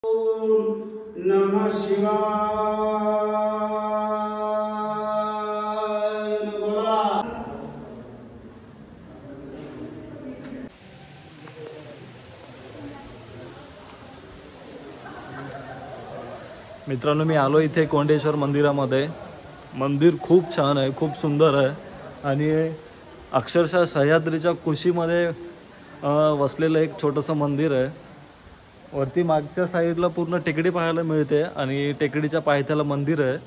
नमः शिवाय बोला। मित्रांनो, मी आलो इथे कोंडेश्वर मंदिरामध्ये। मंदिर खूप छान आहे, खूप सुंदर आहे आणि अक्षरशः सह्याद्रीच्या कुशीमध्ये वसलेलं एक छोटंसं मंदिर आहे। वरती मागच्या साईडला पूर्ण टेकडी पाहायला मिळते आणि टेकडीच्या पायथ्याला मंदिर आहे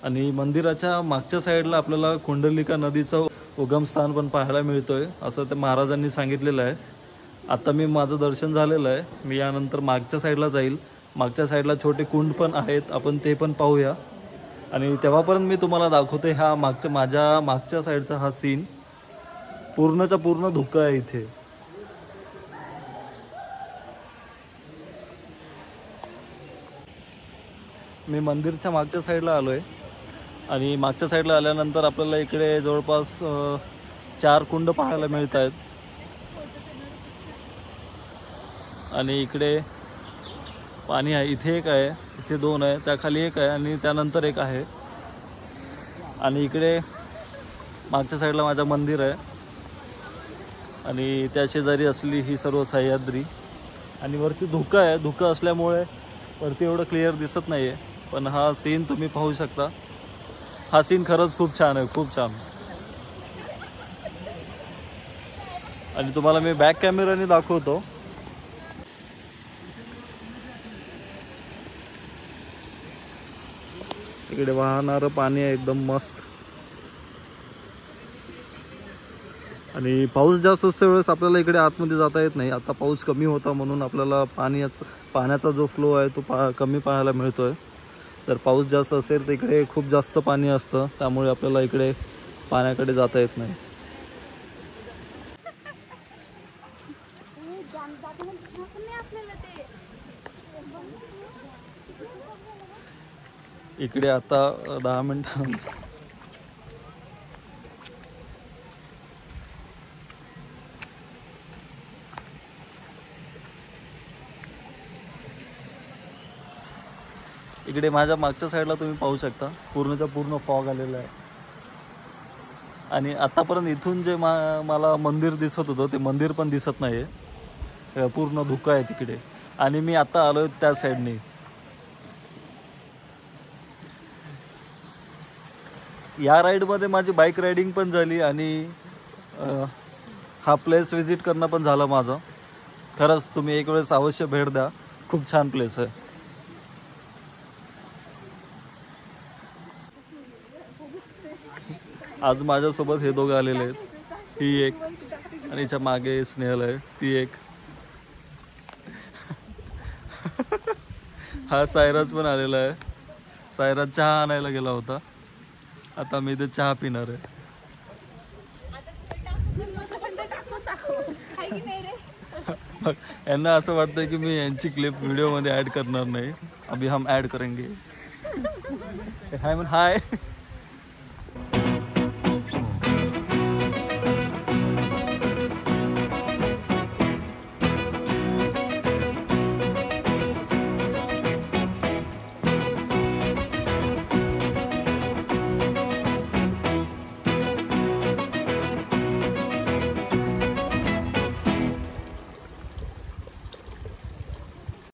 आणि मंदिराच्या मागच्या साईडला आपल्याला कुंडलिका नदीचं उगमस्थान पण पाहायला मिळतोय, असं ते महाराजांनी सांगितलेलं आहे। आता माझं दर्शन झालेलं आहे। मी यानंतर मागच्या साईडला जाईल। मागच्या साईडला छोटे कुंड पण आहेत, आपण ते पण पाहूया आणि तेव्हापर्यंत मी तुम्हाला दाखवते हा माझ्या मागच्या साईडचा हा सीन। पूर्णच्या पूर्ण धुकं आहे इथे। मी मंदिरच्या मागच्या साईडला आलो आहे आणि मागच्या साईडला आल्यानंतर आपल्याला इकडे जवळपास 4 कुंड पाहायला मिळत आहेत आणि इकडे पाणी आहे। इथे एक आहे, इथे 2 आहे, त्याखाली एक आहे आणि त्यानंतर एक आहे आणि इकडे मागच्या साईडला माझं मंदिर आहे आणि त्या शेजारी असली ही सर्व सह्याद्री आणि वरती धुकं आहे। धुकं असल्यामुळे वरती एवढं क्लिअर दिसत नाही आहे, पण हा सीन तुम्ही पाहू शकता। हा सीन खरंच खूप छान आहे, खूप छान। आणि तुम्हाला मी बॅक कॅमेराने दाखवतो। इकडे वाहणारं पाणी आहे एकदम मस्त आणि पाऊस जास्त असते वेळेस आपल्याला इकडे आतमध्ये जाता येत नाही। आता पाऊस कमी होता म्हणून आपल्याला पाण्याचा जो फ्लो आहे तो कमी पाहायला मिळतोय। जर पाऊस जास्त असेल तर इकडे खूप जास्त पाणी असतं, त्यामुळे आपल्याला इकडे पाण्याकडे जाता येत नाही। इकडे आता 10 मिनिटं इकडे माझ्या मागच्या साईडला तुम्ही पाहू शकता पूर्णच्या पूर्ण फॉग आलेला आहे आणि आतापर्यंत इथून जे मला मंदिर दिसत होतं ते मंदिर पण दिसत नाही आहे। पूर्ण धुकं आहे तिकडे आणि मी आता आलोय त्या साईडने। या राईडमध्ये माझी बाईक रायडिंग पण झाली आणि हा प्लेस विजिट करणं पण झालं माझं। खरंच तुम्ही एक वेळेस अवश्य भेट द्या, खूप छान प्लेस आहे। आज माझ्यासोबत हे दोघं आलेले आहेत, ही एक आणि हिच्या मागे स्नेहल आहे, ती एक। हा सायराज पण आलेला आहे। सायराज चहा आणायला गेला होता, आता मी इथे चहा पिणार आहे। यांना असं वाटतं की मी यांची क्लिप व्हिडिओमध्ये ॲड करणार नाही। अभी हम ॲड करेंगे। हाय म्हण, हाय।